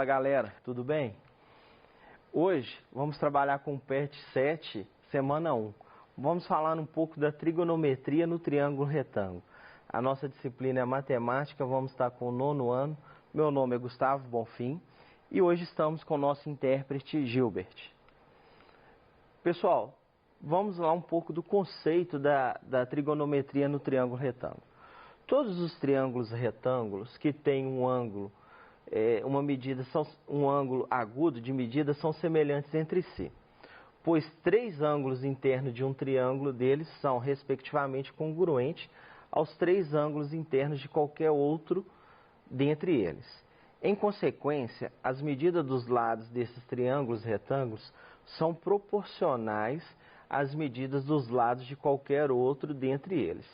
Fala galera, tudo bem? Hoje vamos trabalhar com o PET 7, semana 1. Vamos falar um pouco da trigonometria no triângulo retângulo. A nossa disciplina é matemática, vamos estar com o 9º ano. Meu nome é Gustavo Bonfim e hoje estamos com o nosso intérprete Gilbert. Pessoal, vamos lá um pouco do conceito da trigonometria no triângulo retângulo. Todos os triângulos retângulos que têm um ângulo um ângulo agudo de medida são semelhantes entre si, pois três ângulos internos de um triângulo deles são, respectivamente, congruentes aos três ângulos internos de qualquer outro dentre eles. Em consequência, as medidas dos lados desses triângulos retângulos são proporcionais às medidas dos lados de qualquer outro dentre eles.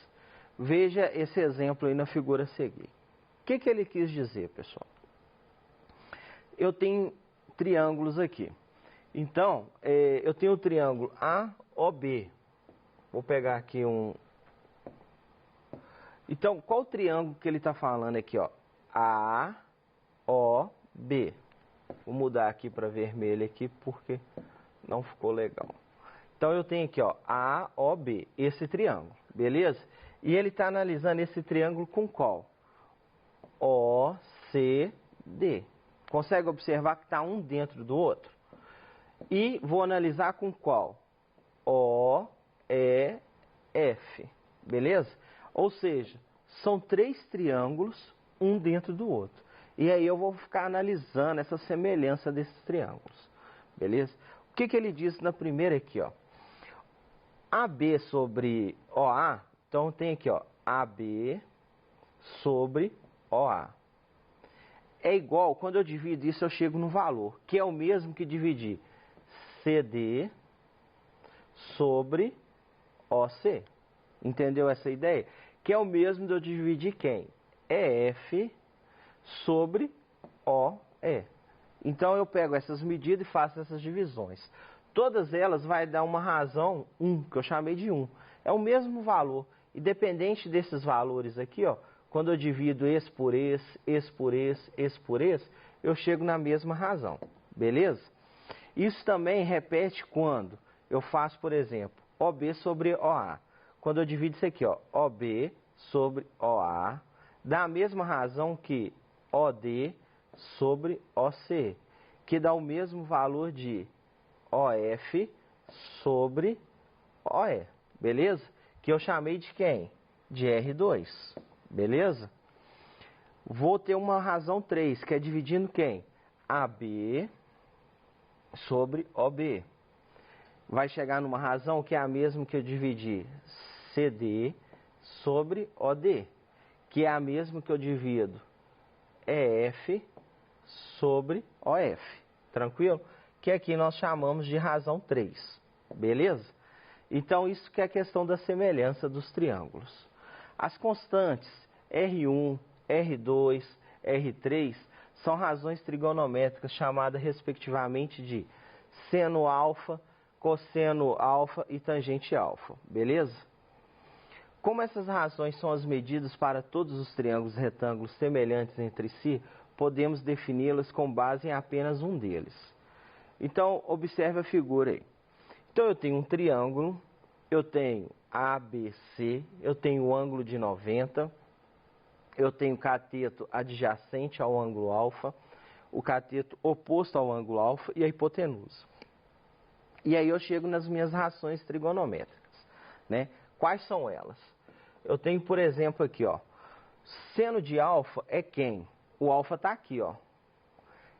Veja esse exemplo aí na figura a seguir. O que ele quis dizer, pessoal? Eu tenho triângulos aqui. Então, eu tenho o triângulo AOB. Vou pegar aqui um... Então, qual triângulo que ele está falando aqui, ó? AOB. Vou mudar aqui para vermelho aqui porque não ficou legal. Então, eu tenho aqui, ó, AOB, esse triângulo, beleza? E ele está analisando esse triângulo com qual? OCD. Consegue observar que está um dentro do outro? E vou analisar com qual? OEF. Beleza? Ou seja, são três triângulos, um dentro do outro. E aí eu vou ficar analisando essa semelhança desses triângulos. Beleza? O que ele disse na primeira aqui, ó? AB sobre OA. Então tem aqui, ó, AB sobre OA. É igual, quando eu divido isso, eu chego no valor, que é o mesmo que dividir CD sobre OC. Entendeu essa ideia? Que é o mesmo de eu dividir quem? EF sobre OE. Então eu pego essas medidas e faço essas divisões. Todas elas vai dar uma razão 1, que eu chamei de 1. É o mesmo valor. Independente desses valores aqui, ó, quando eu divido esse por esse, esse por esse, esse por esse, eu chego na mesma razão, beleza? Isso também repete quando eu faço, por exemplo, OB sobre OA. Quando eu divido isso aqui, ó, OB sobre OA, dá a mesma razão que OD sobre OC, que dá o mesmo valor de OF sobre OE, beleza? Que eu chamei de quem? De R2. Beleza? Vou ter uma razão 3, que é dividindo quem? AB sobre OB. Vai chegar numa razão que é a mesma que eu dividi CD sobre OD, que é a mesma que eu divido EF sobre OF. Tranquilo? Que aqui nós chamamos de razão 3. Beleza? Então, isso que é a questão da semelhança dos triângulos. As constantes R1, R2, R3 são razões trigonométricas chamadas respectivamente de seno alfa, cosseno alfa e tangente alfa, beleza? Como essas razões são as medidas para todos os triângulos retângulos semelhantes entre si, podemos defini-las com base em apenas um deles. Então, observe a figura aí. Então, eu tenho um triângulo, eu tenho ABC, eu tenho o ângulo de 90, eu tenho cateto adjacente ao ângulo alfa, o cateto oposto ao ângulo alfa e a hipotenusa. E aí eu chego nas minhas rações trigonométricas, né? Quais são elas? Eu tenho, por exemplo, aqui, ó, seno de alfa é quem? O alfa está aqui, ó.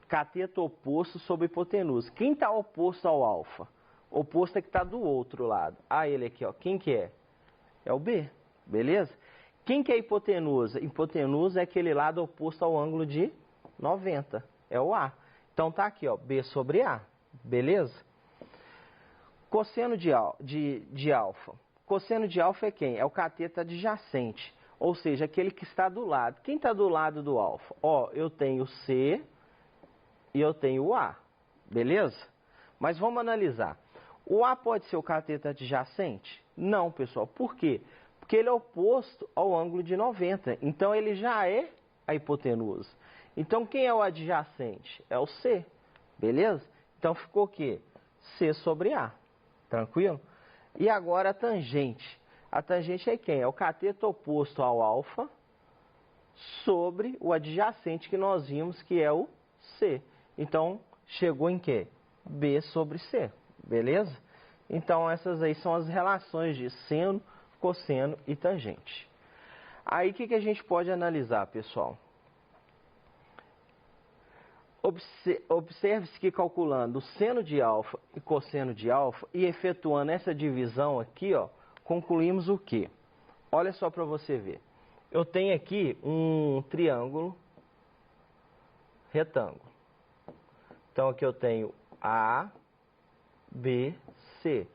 Cateto oposto sobre hipotenusa. Quem está oposto ao alfa? O oposto é que está do outro lado. Ah, ele aqui, ó. Quem que é? É o B, beleza? Quem que é hipotenusa? Hipotenusa é aquele lado oposto ao ângulo de 90. É o A. Então tá aqui, ó, B sobre A, beleza? Cosseno de alfa. Cosseno de alfa é quem? É o cateto adjacente, ou seja, aquele que está do lado. Quem está do lado do alfa? Ó, eu tenho o C e eu tenho o A, beleza? Mas vamos analisar. O A pode ser o cateto adjacente? Não, pessoal. Por quê? Porque ele é oposto ao ângulo de 90. Então, ele já é a hipotenusa. Então, quem é o adjacente? É o C, beleza? Então, ficou o quê? C sobre A, tranquilo? E agora a tangente. A tangente é quem? É o cateto oposto ao alfa sobre o adjacente que nós vimos, que é o C. Então, chegou em quê? B sobre C, beleza? Então, essas aí são as relações de seno, cosseno e tangente. Aí, o que a gente pode analisar, pessoal? Observe-se que calculando o seno de alfa e cosseno de alfa e efetuando essa divisão aqui, ó, concluímos o quê? Olha só para você ver. Eu tenho aqui um triângulo retângulo. Então, aqui eu tenho A, B, C.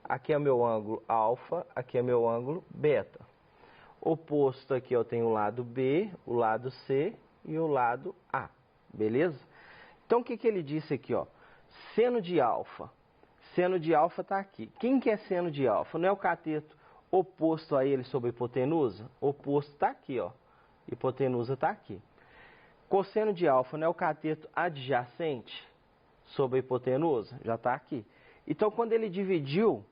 Aqui é meu ângulo alfa, aqui é meu ângulo beta. Oposto aqui eu tenho o lado B, o lado C e o lado A. Beleza? Então, o que ele disse aqui, ó? Seno de alfa. Seno de alfa está aqui. Quem que é seno de alfa? Não é o cateto oposto a ele sobre a hipotenusa? Oposto está aqui, ó. Hipotenusa está aqui. Cosseno de alfa não é o cateto adjacente sobre a hipotenusa? Já está aqui. Então, quando ele dividiu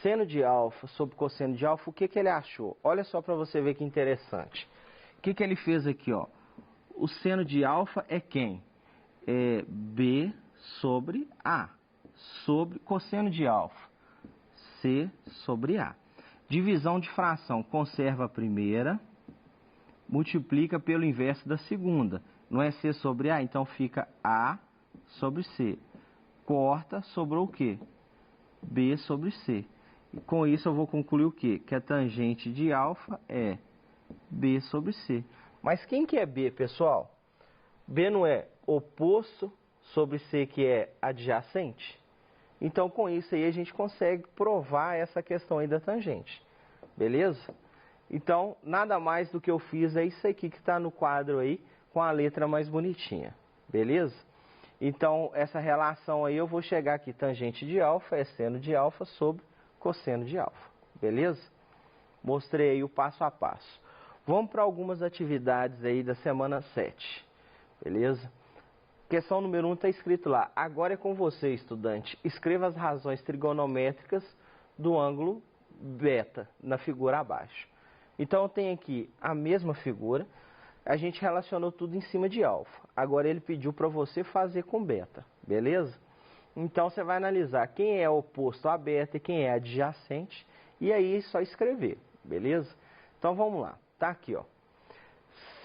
seno de alfa sobre cosseno de alfa, o que ele achou? Olha só para você ver que interessante. O que ele fez aqui, ó? O seno de alfa é quem? É B sobre A, sobre cosseno de alfa, C sobre A. Divisão de fração, conserva a primeira, multiplica pelo inverso da segunda. Não é C sobre A, então fica A sobre C. Corta, sobrou o quê? B sobre C. E com isso eu vou concluir o quê? Que a tangente de alfa é B sobre C. Mas quem que é B, pessoal? B não é oposto sobre C, que é adjacente? Então, com isso aí, a gente consegue provar essa questão aí da tangente. Beleza? Então, nada mais do que eu fiz é isso aqui que está no quadro aí, com a letra mais bonitinha. Beleza? Então, essa relação aí, eu vou chegar aqui, tangente de alfa é seno de alfa sobre cosseno de alfa. Beleza? Mostrei aí o passo a passo. Vamos para algumas atividades aí da semana 7. Beleza? Questão número 1 está escrito lá. Agora é com você, estudante. Escreva as razões trigonométricas do ângulo beta na figura abaixo. Então, eu tenho aqui a mesma figura. A gente relacionou tudo em cima de alfa. Agora, ele pediu para você fazer com beta. Beleza? Então, você vai analisar quem é oposto a beta e quem é adjacente. E aí, só escrever. Beleza? Então, vamos lá. Tá aqui, ó.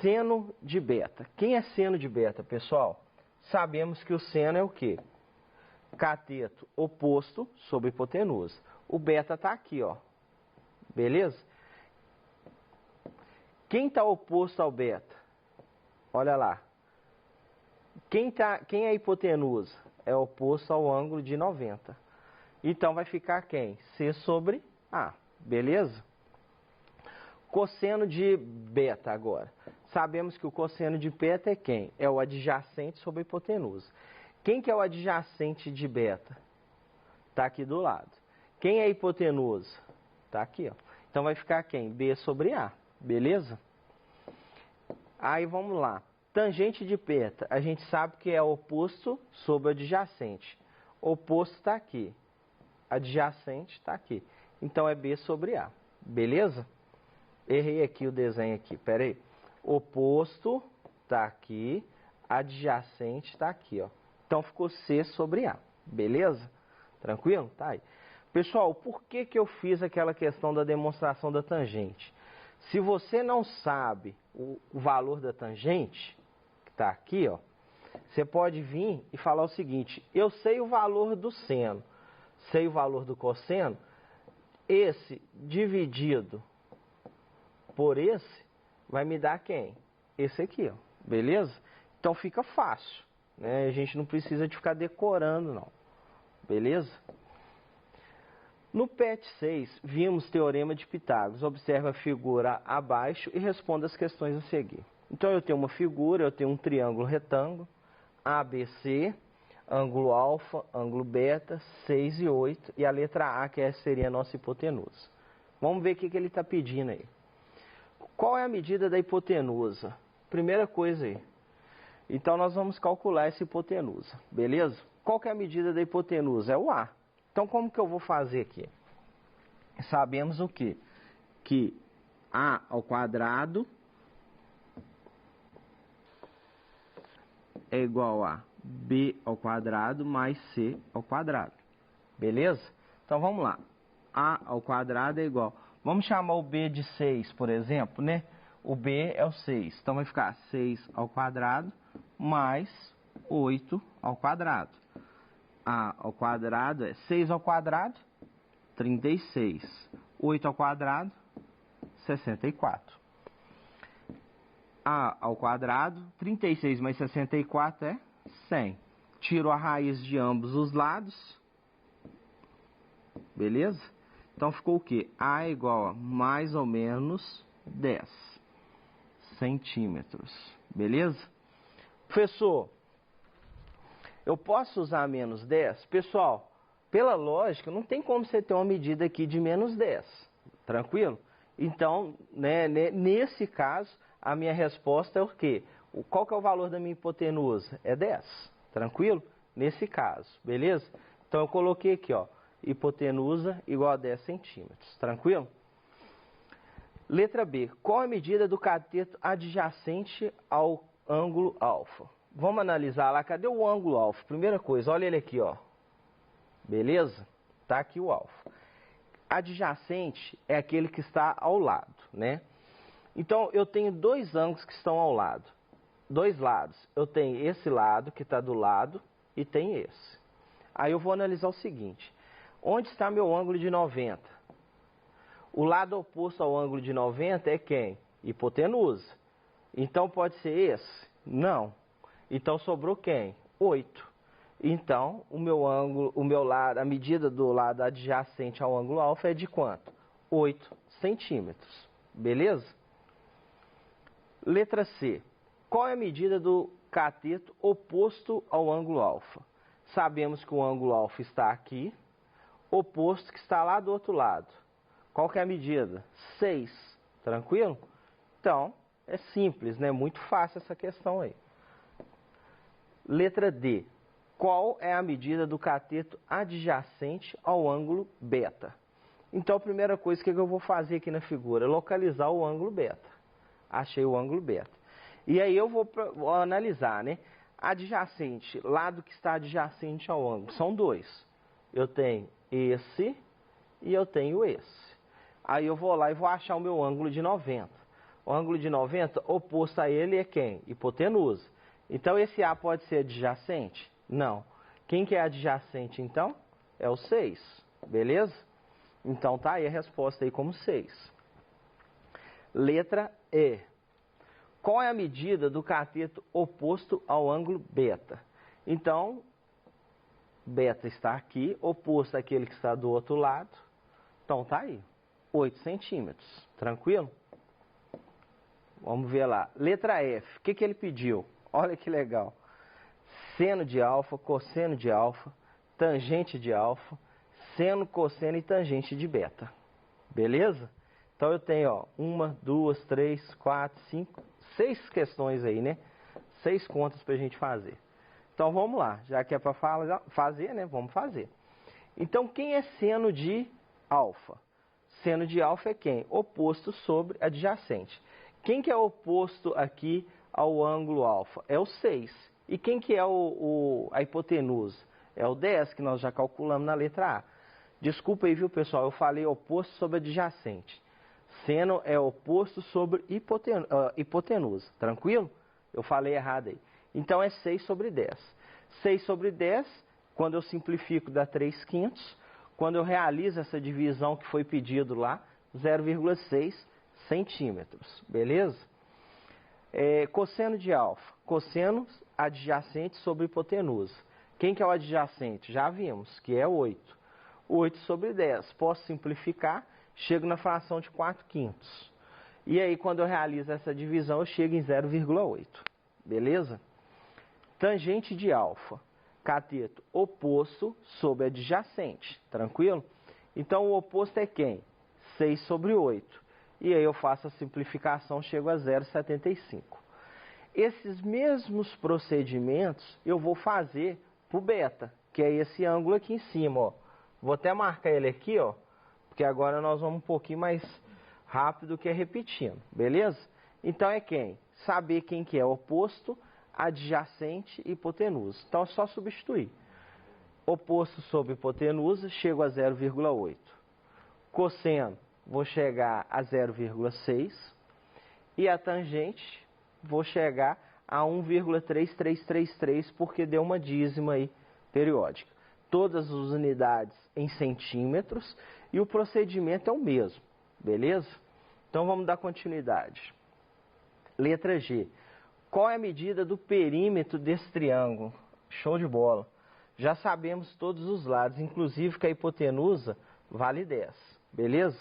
Seno de beta. Quem é seno de beta, pessoal? Sabemos que o seno é o quê? Cateto oposto sobre hipotenusa. O beta está aqui, ó. Beleza? Quem está oposto ao beta? Olha lá. Quem é a hipotenusa? É oposto ao ângulo de 90. Então, vai ficar quem? C sobre A. Beleza? Cosseno de beta agora. Sabemos que o cosseno de beta é quem? É o adjacente sobre a hipotenusa. Quem que é o adjacente de beta? Está aqui do lado. Quem é a hipotenusa? Está aqui, ó. Então vai ficar quem? B sobre A. Beleza? Aí vamos lá. Tangente de beta. A gente sabe que é oposto sobre o adjacente. Oposto está aqui. Adjacente está aqui. Então é B sobre A. Beleza? Errei aqui o desenho aqui, pera aí. Oposto está aqui, adjacente está aqui, ó. Então ficou C sobre A, beleza? Tranquilo? Tá aí. Pessoal, por que eu fiz aquela questão da demonstração da tangente? Se você não sabe o valor da tangente, que está aqui, ó, você pode vir e falar o seguinte: eu sei o valor do seno, sei o valor do cosseno, esse dividido por esse vai me dar quem? Esse aqui, ó. Beleza? Então fica fácil, né? A gente não precisa de ficar decorando, não. Beleza? No PET 6, vimos teorema de Pitágoras. Observa a figura abaixo e responda as questões a seguir. Então eu tenho uma figura, eu tenho um triângulo retângulo, ABC, ângulo alfa, ângulo beta, 6 e 8, e a letra A, que seria a nossa hipotenusa. Vamos ver o que ele está pedindo aí. Qual é a medida da hipotenusa? Primeira coisa aí, Então, nós vamos calcular essa hipotenusa, beleza? Qual que é a medida da hipotenusa? É o A. Então, como que eu vou fazer aqui? Sabemos o quê? Que A ao quadrado é igual a B ao quadrado mais C ao quadrado, beleza? Então, vamos lá. A ao quadrado é igual... Vamos chamar o B de 6, por exemplo, né? O B é o 6. Então, vai ficar 6 ao quadrado mais 8 ao quadrado. A ao quadrado é 6 ao quadrado, 36. 8 ao quadrado, 64. A ao quadrado, 36 mais 64 é 100. Tiro a raiz de ambos os lados. Beleza? Então, ficou o quê? A é igual a mais ou menos 10 centímetros. Beleza? Professor, eu posso usar menos 10? Pessoal, pela lógica, não tem como você ter uma medida aqui de menos 10. Tranquilo? Então, né, nesse caso, a minha resposta é o quê? Qual que é o valor da minha hipotenusa? É 10. Tranquilo? Nesse caso. Beleza? Então, eu coloquei aqui, ó. Hipotenusa igual a 10 centímetros. Tranquilo? Letra B. Qual a medida do cateto adjacente ao ângulo alfa? Vamos analisar lá. Cadê o ângulo alfa? Primeira coisa, olha ele aqui, ó. Beleza? Tá aqui o alfa. Adjacente é aquele que está ao lado, né? Então, eu tenho dois ângulos que estão ao lado. Dois lados. Eu tenho esse lado que está do lado e tem esse. Aí eu vou analisar o seguinte. Onde está meu ângulo de 90? O lado oposto ao ângulo de 90 é quem? Hipotenusa. Então, pode ser esse? Não. Então, sobrou quem? 8. Então, o meu ângulo, a medida do lado adjacente ao ângulo alfa é de quanto? 8 centímetros. Beleza? Letra C. Qual é a medida do cateto oposto ao ângulo alfa? Sabemos que o ângulo alfa está aqui, oposto que está lá do outro lado. Qual que é a medida? 6. Tranquilo? Então, é simples, né? Muito fácil essa questão aí. Letra D. Qual é a medida do cateto adjacente ao ângulo beta? Então, a primeira coisa que eu vou fazer aqui na figura é localizar o ângulo beta. Achei o ângulo beta. E aí eu vou analisar, né? Adjacente, lado que está adjacente ao ângulo, são dois. Eu tenho esse e eu tenho esse. Aí eu vou lá e vou achar o meu ângulo de 90. O ângulo de 90, oposto a ele é quem? Hipotenusa. Então, esse A pode ser adjacente? Não. Quem que é adjacente, então? É o 6. Beleza? Então, tá aí a resposta aí como 6. Letra E. Qual é a medida do cateto oposto ao ângulo beta? Então, beta está aqui, oposto àquele que está do outro lado. Então, tá aí. 8 centímetros. Tranquilo? Vamos ver lá. Letra F. O que ele pediu? Olha que legal. Seno de alfa, cosseno de alfa, tangente de alfa, seno, cosseno e tangente de beta. Beleza? Então, eu tenho, ó, 1, 2, 3, 4, 5, 6 questões aí, né? 6 contas para a gente fazer. Então, vamos lá. Já que é para fazer, né? Vamos fazer. Então, quem é seno de alfa? Seno de alfa é quem? Oposto sobre adjacente. Quem que é oposto aqui ao ângulo alfa? É o 6. E quem que é a hipotenusa? É o 10, que nós já calculamos na letra A. Desculpa aí, viu, pessoal? Eu falei oposto sobre adjacente. Seno é oposto sobre hipotenusa. Tranquilo? Eu falei errado aí. Então, é 6 sobre 10. 6 sobre 10, quando eu simplifico, dá 3/5. Quando eu realizo essa divisão que foi pedido lá, 0,6 centímetros. Beleza? Cosseno de alfa. Cosseno adjacente sobre hipotenusa. Quem que é o adjacente? Já vimos, que é 8. 8 sobre 10. Posso simplificar, chego na fração de 4/5. E aí, quando eu realizo essa divisão, eu chego em 0,8. Beleza? Tangente de alfa. Cateto oposto sobre adjacente. Tranquilo? Então, o oposto é quem? 6 sobre 8. E aí eu faço a simplificação, chego a 0,75. Esses mesmos procedimentos eu vou fazer para o beta, que é esse ângulo aqui em cima, ó. Vou até marcar ele aqui, ó, porque agora nós vamos um pouquinho mais rápido que repetindo, beleza? Então é quem? Saber quem que é oposto, adjacente e hipotenusa. Então é só substituir. Oposto sobre hipotenusa, chego a 0,8. Cosseno, vou chegar a 0,6. E a tangente, vou chegar a 1,3333, porque deu uma dízima aí periódica. Todas as unidades em centímetros e o procedimento é o mesmo, beleza? Então vamos dar continuidade. Letra G. Qual é a medida do perímetro desse triângulo? Show de bola. Já sabemos todos os lados, inclusive que a hipotenusa vale 10, beleza?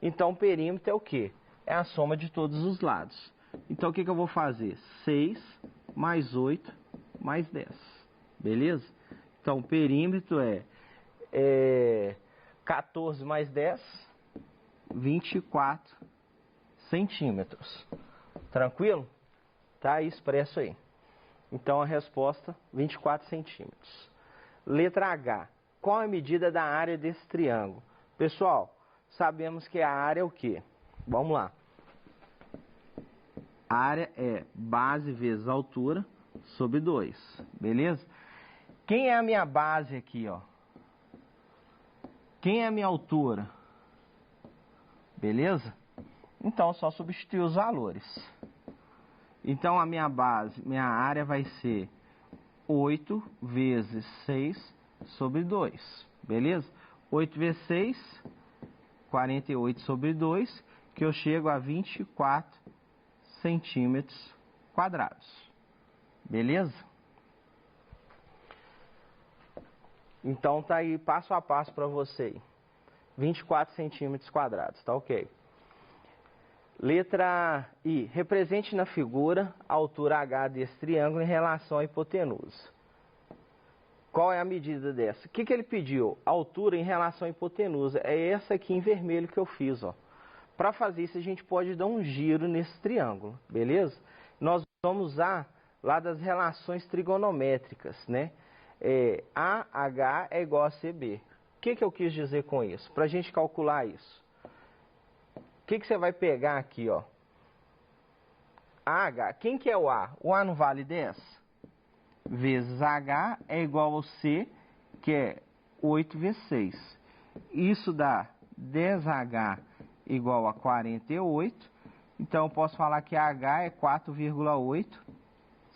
Então o perímetro é o quê? É a soma de todos os lados. Então o que eu vou fazer? 6 mais 8 mais 10, beleza? Então o perímetro é 14 mais 10, 24 centímetros. Tranquilo? Tá aí expresso aí. Então a resposta, 24 centímetros. Letra H. Qual é a medida da área desse triângulo? Pessoal, sabemos que a área é o quê? Vamos lá. A área é base vezes altura sobre 2, beleza? Quem é a minha base aqui, ó? Quem é a minha altura? Beleza? Então, só substituir os valores. Então, a minha base, minha área vai ser 8 vezes 6 sobre 2, beleza? 8 vezes 6, 48 sobre 2, que eu chego a 24 centímetros quadrados, beleza? Então tá aí passo a passo para você, 24 centímetros quadrados, tá ok? Letra I. Represente na figura a altura H desse triângulo em relação à hipotenusa. Qual é a medida dessa? O que ele pediu? A altura em relação à hipotenusa. É essa aqui em vermelho que eu fiz, ó. Para fazer isso, a gente pode dar um giro nesse triângulo, beleza? Nós vamos usar lá das relações trigonométricas, né? AH é igual a CB. O que eu quis dizer com isso? Para a gente calcular isso. O que você vai pegar aqui, ó? AH, quem que é o A? O A não vale 10? Vezes H é igual ao C, que é 8 vezes 6. Isso dá 10H igual a 48. Então, eu posso falar que H é 4,8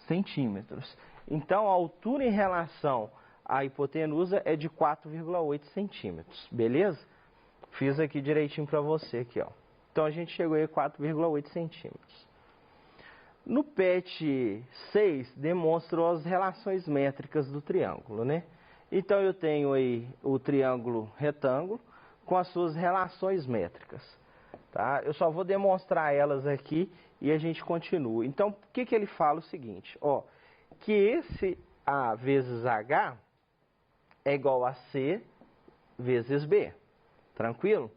centímetros. Então, a altura em relação à hipotenusa é de 4,8 centímetros. Beleza? Fiz aqui direitinho para você, aqui, ó. Então, a gente chegou aí a 4,8 centímetros. No PET 6, demonstrou as relações métricas do triângulo, né? Então, eu tenho aí o triângulo retângulo com as suas relações métricas, tá? Eu só vou demonstrar elas aqui e a gente continua. Então, o que ele fala? O seguinte, ó, que esse A vezes H é igual a C vezes B. Tranquilo?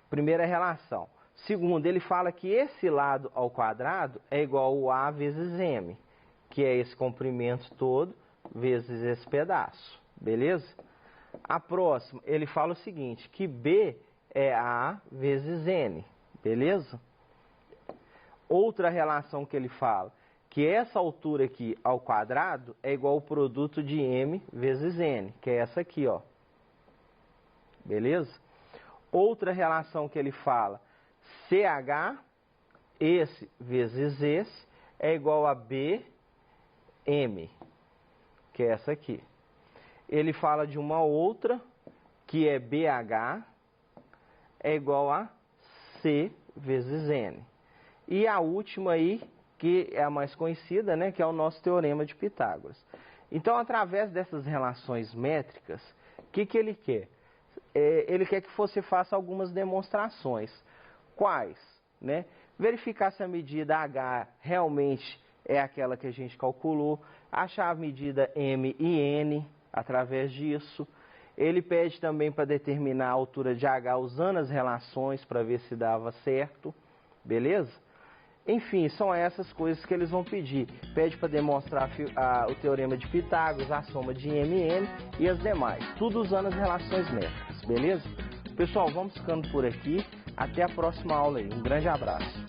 Primeira relação. Segundo, ele fala que esse lado ao quadrado é igual ao A vezes M, que é esse comprimento todo vezes esse pedaço. Beleza? A próxima, ele fala o seguinte, que B é A vezes N. Beleza? Outra relação que ele fala, que essa altura aqui ao quadrado é igual ao produto de M vezes N, que é essa aqui, ó. Beleza? Outra relação que ele fala, CH, esse vezes esse, é igual a BM, que é essa aqui. Ele fala de uma outra, que é BH, é igual a C vezes N. E a última aí, que é a mais conhecida, né, que é o nosso teorema de Pitágoras. Então, através dessas relações métricas, o que ele quer? Ele quer que você faça algumas demonstrações. Quais? Né? Verificar se a medida H realmente é aquela que a gente calculou, achar a medida M e N através disso. Ele pede também para determinar a altura de H usando as relações para ver se dava certo, beleza? Enfim, são essas coisas que eles vão pedir. Pede para demonstrar o teorema de Pitágoras, a soma de MN e as demais. Tudo usando as relações métricas, beleza? Pessoal, vamos ficando por aqui. Até a próxima aula aí. Um grande abraço.